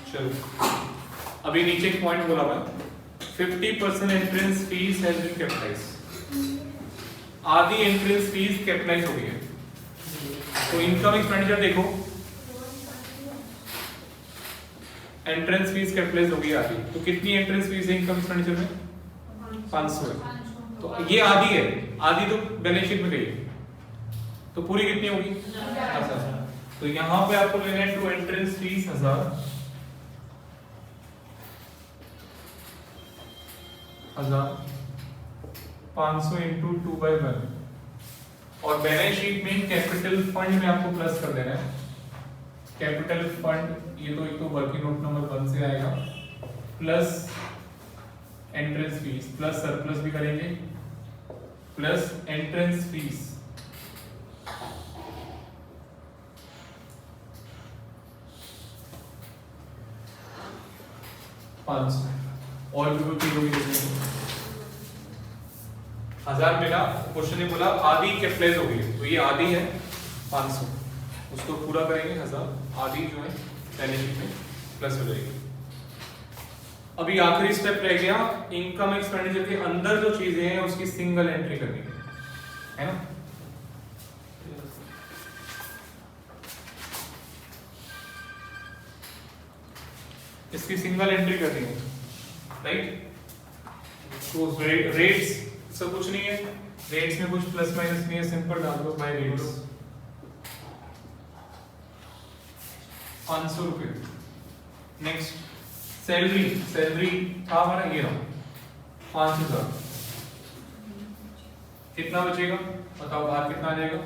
चलो अभी नीचे एक पॉइंट बोला हुआ है, 50% entrance fees has been capitalized, आधी एंट्रेंस फीस कैपिटलाइज हो गई है। तो इनकम एक्सपेंडिचर देखो, एंट्रेंस फीस कैपिटलाइज हो गई आधी, तो कितनी एंट्रेंस फीस है इनकम एक्सपेंडिचर में? 500 है, तो ये आधी है, आधी तो बैलेंस शीट में गई है, तो पूरी कितनी होगी? 1000। तो यहां पे आपको लेना है टू एंट्रेंस फीस 1000 500 इंटू 2/1, और बैलेंस शीट में कैपिटल फंड में आपको प्लस कर देना है। कैपिटल फंड ये तो एक तो वर्किंग नोट नंबर 1 से आएगा, plus entrance fees, plus surplus भी करेंगे, प्लस एंट्रेंस फीस और भी कोई चीज होगी देखने 1000 मिला, क्वेश्चन ने बोला आधी कैपिटलाइज हो गई, तो ये आधी है 500, उसको पूरा करेंगे 1000, आधी जो है बैलेंस शीट में प्लस हो जाएगी। अभी आखिरी स्टेप रह गया, इनकम एक्सपेंडिचर के अंदर जो चीजें हैं उसकी सिंगल एंट्री करनी है ना। इसकी सिंगल एंट्री करनी है, राइट। तो रेट्स सब कुछ नहीं है, रेट्स में कुछ प्लस माइनस नहीं है, सिंपल डाल दो बाय रेट्स 500 रुपए। नेक्स्ट सैलरी था हमारा ये रहा 5000, कितना बचेगा बताओ, बाहर कितना आ जाएगा?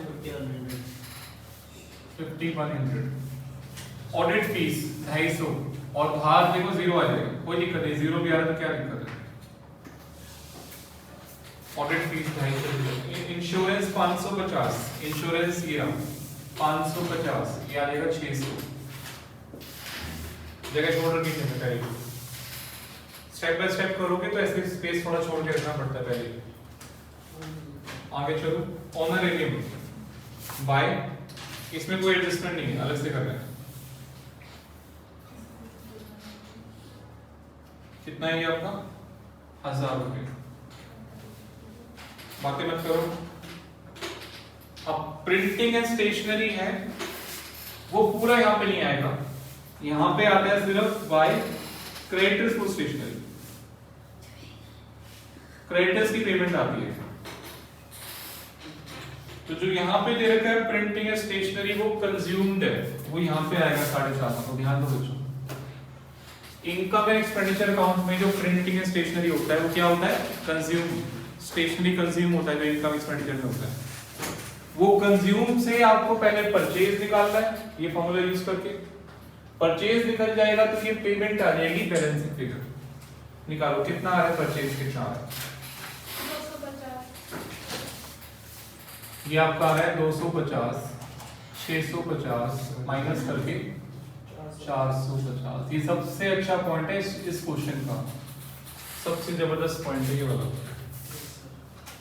5100। ऑडिट फीस 250, और बाहर देखो 0 आ जाएगा, कोई दिक्कत नहीं, 0 भी आ रहा है तो क्या दिक्कत है। ऑडिट फीस 250, इंश्योरेंस 550, इंश्योरेंस ये रहा 550, ये आ जाएगा 600, जगह छोड़ रखी है पहले। स्टेप बाय स्टेप करोगे तो ऐसे स्पेस थोड़ा छोड़ के रखना पड़ता है पहले। आगे चलो, ऑनरेरियम बाय, इसमें कोई एडजस्टमेंट नहीं है, अलग से करना है। कितना है ये आपका? 1000 रुपए। बातें मत करो। अब प्रिंटिंग एंड स्टेशनरी है वो पूरा यहाँ पे नहीं आएगा, यहाँ पे आता है सिर्फ by creditors for stationery, creditors की पेमेंट आती है। तो जो यहाँ पे दे रखा है प्रिंटिंग एंड स्टेशनरी वो कंज्यूम्ड है, वो यहाँ पे आएगा 450, तो ध्यान दो बच्चों। इनकम एंड एक्सपेंडिचर अकाउंट में जो प्रिंटिंग एंड स्टेशनरी होता है वो क्या होता है? कंज्यूम, स्टेशनरी कंज्यूम होता है जो इनकम एक्सपेंडिचर में होता है। वो कंज्यूम से आपको पहले परचेज निकालना है, ये फॉर्मूला यूज करके परचेज निकल जाएगा तो ये पेमेंट आ जाएगी, बैलेंसिंग फिगर निकालो कितना आ रहा है परचेज, कितना आ रहा है? 250। ये आपका आ रहा है 250, 650 माइनस करके 450। ये सबसे अच्छा पॉइंट है इस क्वेश्चन का, सबसे जबरदस्त पॉइंट है ये वाला।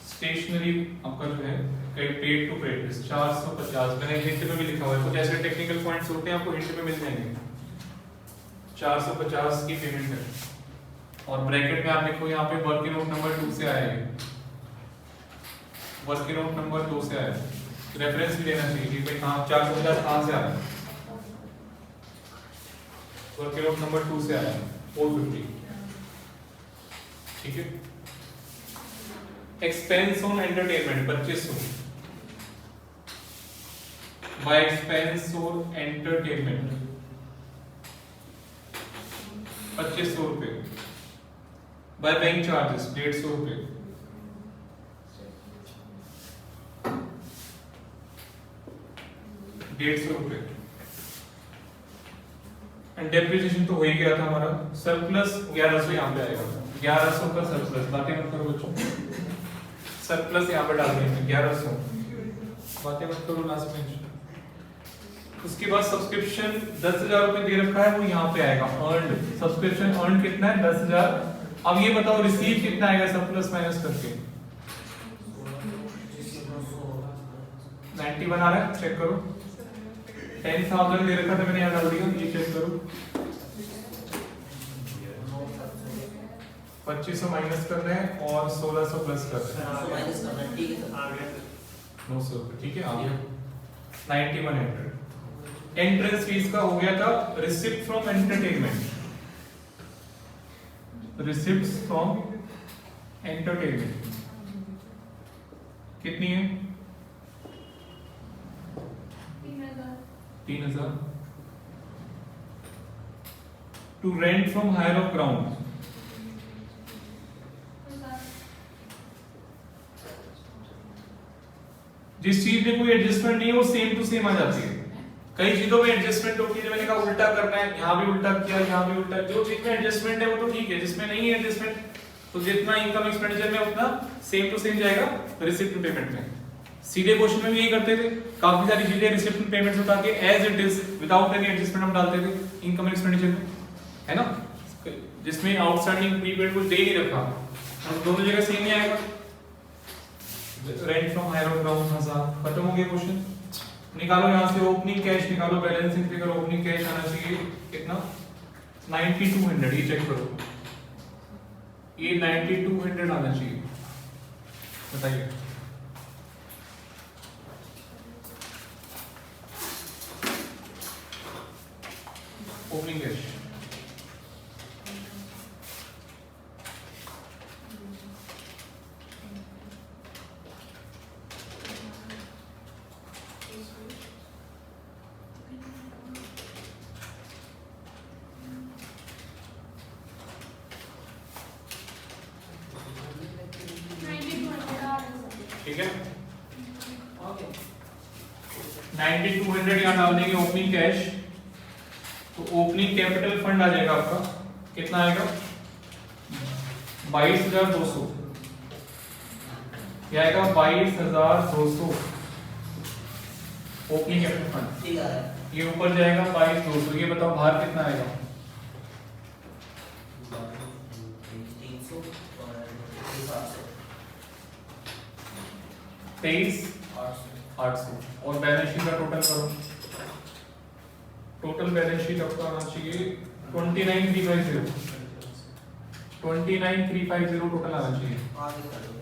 स्टेशनरी आपका जो है पेड टू क्रेडिटर्स 450, मैंने हिंट में भी लिखा हुआ है, कुछ ऐसे टेक्निकल पॉइंट्स होते हैं आपको हिंट में मिल जाएंगे। 450 की पेमेंट है, और ब्रैकेट में आप देखो यहाँ पे वर्किंग नोट नंबर 2 से आएगा, वर्किंग नोट नंबर 2 से आया, रेफरेंस भी लेना चाहिए कि भाई कहाँ 450 कहाँ से आ रहा है। वर्किंग नोट नंबर 2 से आया 450, ठीक है। Expense on entertainment 2500, by expense और एंटरटेनमेंट 2500 रुपए, बाय बैंक चार्जेस 150 रुपए, एंड डेप्रिसिएशन तो हो ही गया था हमारा। सरप्लस 1100 यहाँ पे आएगा, 1100 का सरप्लस, बातें मत करो बच्चों, सरप्लस यहाँ पे डाल देंगे 1100, बातें मत करो लास्ट में। उसके बाद सब्सक्रिप्शन 10,000 रुपए दे रखा है, वो यहाँ पे आएगा अर्नड, सब्सक्रिप्शन अर्न कितना है 10,000। अब ये बताओ रिसीव कितना आएगा सरप्लस माइनस करके, 91 आ रहा है, चेक करो। 10,000 दे रखा था मैंने, यहाँ डाल दिया, ये चेक करो। 2500 माइनस कर रहे हैं और 1600 प्लस कर रहे हैं, माइनस करना है, ठीक है, आ गया 900 रुपए, ठीक है आ गया 9100। एंट्रेंस फीस का हो गया था receipt from entertainment, receipts from entertainment कितनी है 3,000। To rent from hire of ground जिस चीज में कोई एडजस्टमेंट नहीं है वो सेम टू सेम आ जाती है। कई चीजों में एडजस्टमेंट होती है, मैंने कहा उल्टा करना है, यहाँ भी उल्टा किया, यहाँ भी उल्टा, जो चीज में एडजस्टमेंट है वो तो ठीक है, जिसमें नहीं है एडजस्टमेंट तो जितना इनकम एक्सपेंडिचर में उतना सेम टू सेम जाएगा रिसिप्ट टू पेमेंट में। सीधे क्वेश्चन में भी यही करते थे, काफी सारी चीजें रिसिप्ट टू पेमेंट उठा के as it is without any adjustment हम डालते थे इनकम एक्सपेंडिचर में, है ना, जिसमें आउटस्टैंडिंग प्रीपेड कुछ दे नहीं रखा, अब दोनों जगह सेम ही आएगा। Rent from hire of ground 1000, खत्म हो गया क्वेश्चन। निकालो यहाँ से ओपनिंग कैश निकालो, बैलेंसिंग फिगर ओपनिंग कैश आना चाहिए कितना 9200, ये चेक करो, ये 9200 आना चाहिए, बताइए। ओपनिंग कैश ठीक है, 9200 यहाँ डाल देंगे ओपनिंग कैश, तो ओपनिंग कैपिटल फंड आ जाएगा आपका, कितना आएगा 22,200, क्या आएगा 22,200 ओपनिंग कैपिटल फंड, ठीक है, ये ऊपर जाएगा 22,200, ये बताओ बाहर कितना आएगा 23,800, और बैलेंस शीट का टोटल करो, टोटल बैलेंस शीट आपका आना चाहिए 29,350, 29,350 टोटल आना चाहिए। आगे कर दो।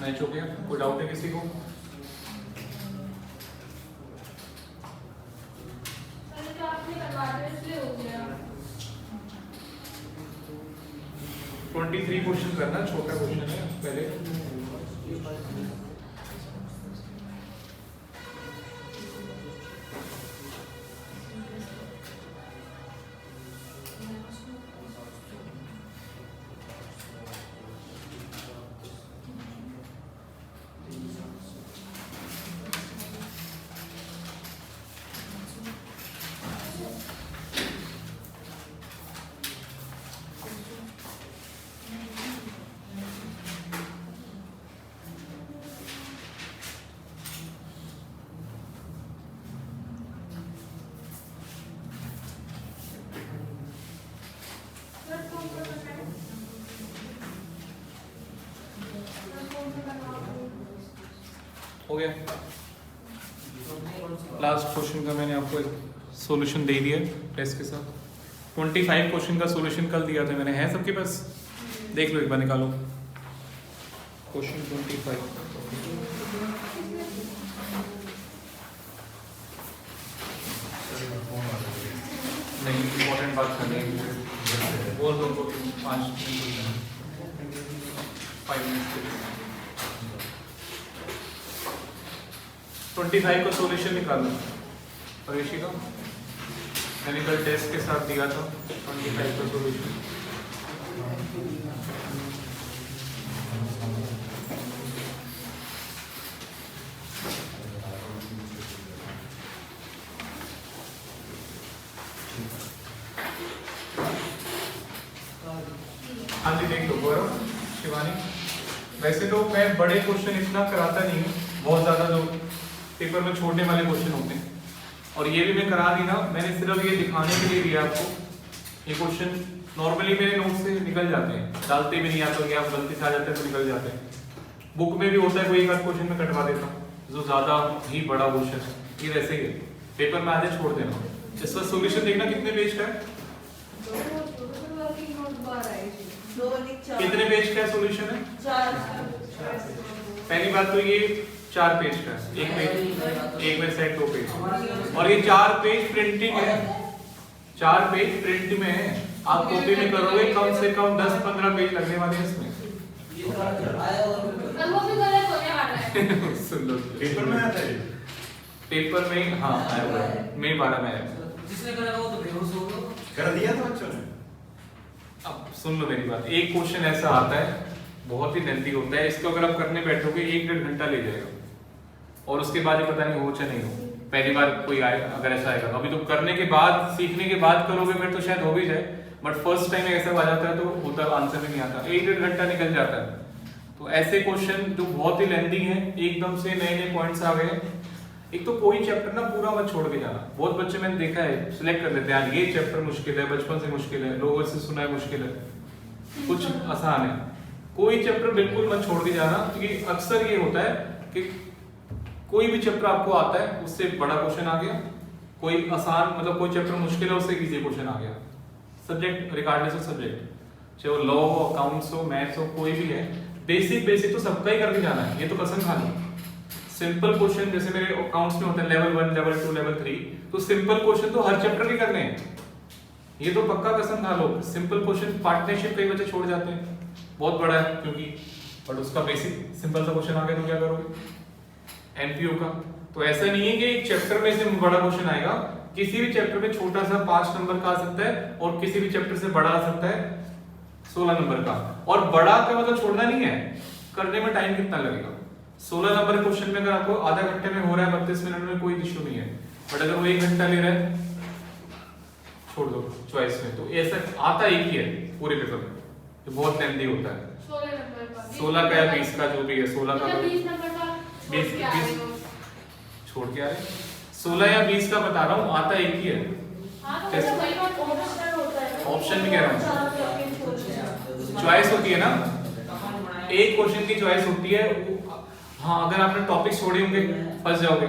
मैच हो गया, कोई डाउट है किसी को? 23 क्वेश्चन करना, छोटा क्वेश्चन है पहले। हो गया। लास्ट क्वेश्चन का मैंने आपको सॉल्यूशन दे दिया टेस्ट के साथ। 25 क्वेश्चन का सॉल्यूशन कल दिया था मैंने, है सबके पास? देख लो एक बार, निकालो क्वेश्चन 25। नहीं, इम्पोर्टेंट बात करनी है, बोल दो 5 मिनट के लिए। 25 का सॉल्यूशन निकालो परेशी का, मैंने कल टेस्ट के साथ दिया था 25 का सॉल्यूशन। हाँ जी, देख लो गौरव, शिवानी। वैसे तो मैं बड़े क्वेश्चन इतना कराता नहीं हूँ, बहुत ज्यादा जो पेपर में छोड़ने वाले क्वेश्चन होते हैं, और ये भी मैं करा दी ना, मैंने सिर्फ ये दिखाने के लिए दिया आपको। ये क्वेश्चन नॉर्मली मेरे नोट से निकल जाते हैं, डालते भी नहीं आता कि आप गलती से आ जाते हैं तो निकल जाते हैं। बुक में भी होता है कोई एक आध क्वेश्चन में कटवा देता हूँ जो ज्यादा ही बड़ा क्वेश्चन है, ये वैसे ही है, पेपर में आधे छोड़ देना। इसका सॉल्यूशन देखना कितने पेज का है, कितने पेज का सॉल्यूशन है। पहली बात तो ये 4 पेज का है, एक में सेट 2 पेज, और ये 4 पेज प्रिंटिंग है, 4 पेज प्रिंट में है। आप कॉपी में करोगे कम से कम 10-15 पेज लगने वाले हैं इसमें। सुन लो, पेपर में आता है, पेपर में हाँ आया हुआ है, मई 12 में आया। जिसने करा वो तो बेहोश हो गया। कर दिया था बच्चों ने। अब सुन लो मेरी बात, एक क्वेश्चन ऐसा आता है बहुत ही लेंथी होता है, इसको अगर आप करने बैठोगे 1-1.5 घंटा ले जाएगा, और उसके बाद ये पता नहीं हो चाहे नहीं हो। पहली बार कोई आए अगर ऐसा आएगा, अभी तो करने के बाद, सीखने के बाद करोगे फिर तो शायद हो भी जाए, बट फर्स्ट टाइम ऐसा आ जाता है तो होता आंसर भी नहीं आता, 1-1.5 घंटा निकल जाता है। तो ऐसे क्वेश्चन जो बहुत ही लेंथी है, एकदम से नए नए पॉइंट्स आ गए, एक तो कोई चैप्टर ना पूरा मत छोड़ के जाना। बहुत बच्चे मैंने देखा है सिलेक्ट कर लेते हैं, ये चैप्टर मुश्किल है, बचपन से मुश्किल है, लोगों से सुना है मुश्किल है, कुछ आसान है। कोई चैप्टर बिल्कुल मत छोड़ के जाना, क्योंकि अक्सर ये होता है कि कोई भी चैप्टर आपको आता है उससे बड़ा क्वेश्चन आ गया, कोई आसान मतलब कोई चैप्टर मुश्किल है उससे इजी क्वेश्चन आ गया। सब्जेक्ट रिगार्डलेस ऑफ सब्जेक्ट, चाहे वो लॉ हो, अकाउंट्स हो, मैथ्स हो, कोई भी है, बेसिक तो सबका ही करके जाना है, ये तो कसम खा लो। सिंपल क्वेश्चन जैसे मेरे अकाउंट्स में होते हैं लेवल 1, लेवल 2, लेवल 3, तो सिंपल क्वेश्चन तो हर चैप्टर के करने हैं, ये तो पक्का कसम खा लो। सिंपल क्वेश्चन पार्टनरशिप कई बच्चे छोड़ जाते हैं, बहुत बड़ा है क्योंकि, बट उसका बेसिक सिंपल सा क्वेश्चन आ गया तो क्या करोगे, एमपीओ का। तो ऐसा नहीं है कि एक चैप्टर में से बड़ा क्वेश्चन आएगा, किसी भी चैप्टर में छोटा सा 5 नंबर का आ सकता है, और किसी भी चैप्टर से बड़ा आ सकता है 16 नंबर का। और बड़ा का मतलब छोड़ना नहीं है, करने में टाइम कितना लगेगा। 16 नंबर क्वेश्चन में अगर आपको आधा घंटे में हो रहा है, 32 मिनट में, कोई इश्यू नहीं है, बट अगर वो 1 घंटा ले रहा है छोड़ दो चॉइस में। तो ऐसा आता एक ही है पूरे पेपर में, तो बहुत लेंथी होता है। 16 का या 20 का जो भी है, 16 का तो 20 नंबर का 20 छोड़ के आ रहे, 16 या 20 का बता रहा हूँ, आता एक ही है। ऑप्शन भी कह रहा हूँ, चॉइस होती है ना, एक क्वेश्चन की चॉइस होती है। हाँ, अगर आपने टॉपिक छोड़े होंगे फंस जाओगे।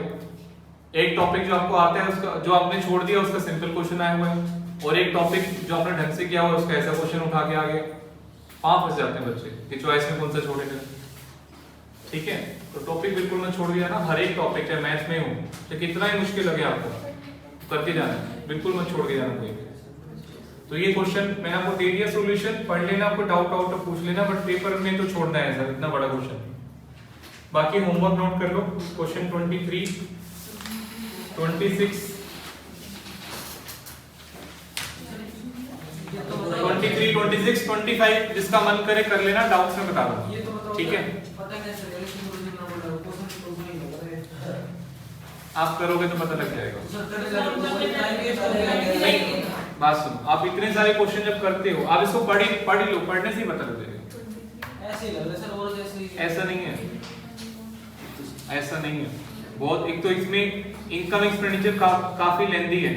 एक टॉपिक जो आपको आता है उसका, जो आपने छोड़ दिया उसका सिंपल क्वेश्चन आया हुआ है, और एक टॉपिक जो आपने ढंग से किया हुआ है उसका ऐसा क्वेश्चन उठा के आ गया, वहां फंस जाते हैं बच्चे कि चॉइस में कौन सा छोड़ेगा। ठीक है, तो टॉपिक बिल्कुल मत छोड़ दिया ना, हर एक टॉपिक चाहे मैथ्स में हो, चाहे कितना ही मुश्किल लगे आपको करके जाना, बिल्कुल मत छोड़ के जाना कोई। तो ये क्वेश्चन मैंने आपको दे दिया सॉल्यूशन, पढ़ लेना, आपको डाउट आउट तो पूछ लेना, बट पेपर में तो छोड़ना है सर, इतना बड़ा क्वेश्चन। बाकी होमवर्क नोट कर लो, क्वेश्चन 23, 26, 23, 26, 25 जिसका मन करे कर लेना, डाउट्स में बता दो, ये तो बताओ ठीक है? पता कैसे चलेगा कि मुझे ना बोल रहा हूं क्वेश्चन तो नहीं लग रहा है। आप करोगे तो पता लग जाएगा। सर करने लगा तो टाइम वेस्ट हो जाएगा। नहीं, बात सुनो, आप इतने सारे क्वेश्चन जब करते हो, आप इसको पढ़ ही लो, पढ़ने से ही पता लग जाएगा। ऐसे ही लग रहा है सर, और जैसे ही ऐसा नहीं है, ऐसा नहीं है। बहुत, एक तो इसमें इनकम एक्सपेंडिचर काफी लेंदी है।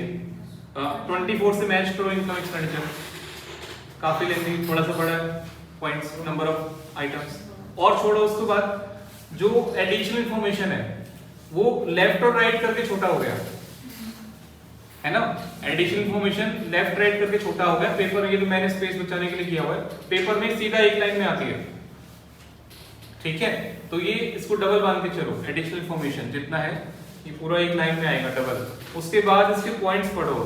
24 से मैच करो इनकम एक्सपेंडिचर, काफी लेंदी, थोड़ा सा बड़ा पॉइंट्स, नंबर ऑफ आइटम्स। और छोड़ो, उसके बाद जो एडिशनल इंफॉर्मेशन है वो लेफ्ट और राइट करके छोटा हो गया है ना। एडिशनल इंफॉर्मेशन लेफ्ट राइट करके छोटा हो गया पेपर, ये तो मैंने स्पेस बचाने के लिए किया हुआ है। पेपर में सीधा एक लाइन में आती है, ठीक है? तो ये इसको डबल बांध के चलो, एडिशनल इंफॉर्मेशन जितना है ये पूरा एक लाइन में आएगा डबल। उसके बाद इसके पॉइंट्स पढ़ो,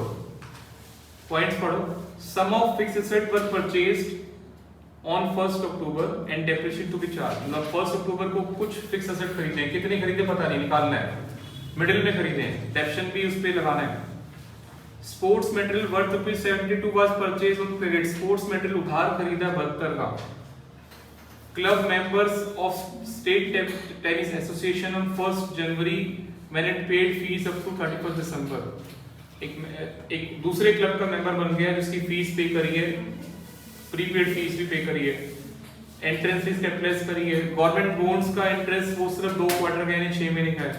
पॉइंट्स पढ़ो। Sum of fixed asset were purchased on 1 October and depreciation to be charge. मतलब 1 अक्टूबर को कुछ फिक्स एसेट खरीदे हैं, कितने खरीदे पता नहीं, निकालना है, मिडिल में खरीदे हैं, डेप्शन भी उस पे लगाना है। Sports material worth ₹72 was purchase on credit, sports material उधार खरीदा 72 का। Club members of state tennis association on 1 January when it paid fees up to 31 December. एक दूसरे क्लब का मेंबर बन गया जिसकी फीस पे करी है, प्रीपेड फीस भी पे करी है, एंट्रेंस फीस कैपिटलाइज करी है। गवर्नमेंट बॉन्ड्स का इंटरेस्ट वो सिर्फ 2 क्वार्टर का यानी 6 महीने का है।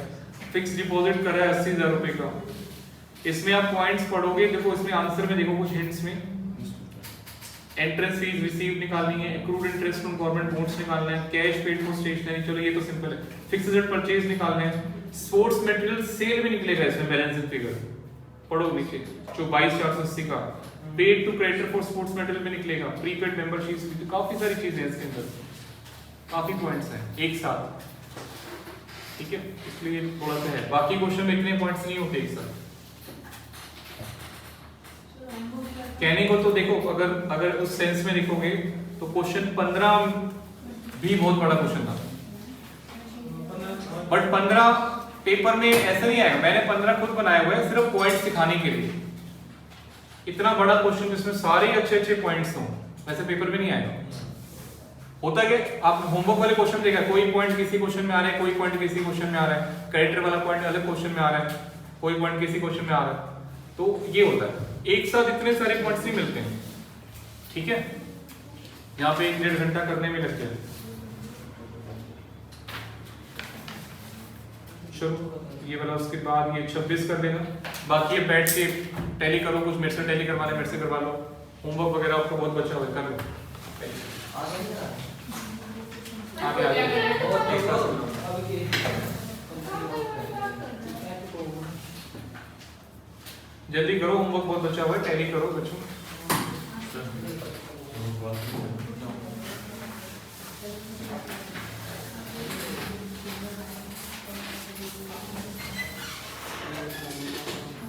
फिक्स डिपॉजिट करा है 80,000 रुपए का। इसमें आप पॉइंट्स पढ़ोगे, देखो इसमें आंसर में देखो कुछ हिंट्स में एंट्रेंस फीस रिसीव निकालनी है, accrued interest on government bonds निकालना है, कैश पेड फॉर स्टेशनरी, चलो ये तो सिंपल है। फिक्स एसेट परचेज निकालना है, स्पोर्ट्स मटेरियल सेल भी निकलेगा इसमें, बैलेंसिंग फिगर पढ़ो नीचे जो 22,480 का। Paid to creditor for sports material में निकलेगा, प्रीपेड मेंबरशिप्स भी, तो काफी सारी चीजें हैं इसके अंदर, काफी पॉइंट्स हैं एक साथ, ठीक है? इसलिए थोड़ा सा है, बाकी क्वेश्चन में इतने पॉइंट्स नहीं होते एक साथ। कहने को तो देखो, अगर उस सेंस में देखोगे तो क्वेश्चन 15 भी बहुत बड़ा क्वेश्चन था, बट 15 पेपर में ऐसा नहीं आएगा। मैंने 15 खुद बनाए हुए हैं सिर्फ पॉइंट्स सिखाने के लिए। इतना बड़ा क्वेश्चन जिसमें सारे अच्छे पॉइंट्स हों वैसे पेपर में नहीं आएगा। होता है कि आप होमवर्क वाले क्वेश्चन देखा, कोई पॉइंट किसी क्वेश्चन में आ रहा है, कोई पॉइंट किसी क्वेश्चन में आ रहा है, क्रेडिटर वाला पॉइंट अलग क्वेश्चन में आ रहा है, कोई पॉइंट किसी क्वेश्चन में आ रहा है, तो ये होता है। एक साथ इतने सारे पॉइंट्स नहीं मिलते हैं, ठीक है? यहाँ पे 1-1.5 घंटा करने में लग जाए। चलो ये वाला, उसके बाद ये 26 कर देना। बाकी ये बैठ के टैली करो, कुछ मेरे से टैली करवाने मेरे से करवा लो, होमवर्क वगैरह आपको बहुत बचा हुआ है, कर लो। आगे जल्दी करो, होमवर्क बहुत बचा हुआ है, टैली करो बच्चों।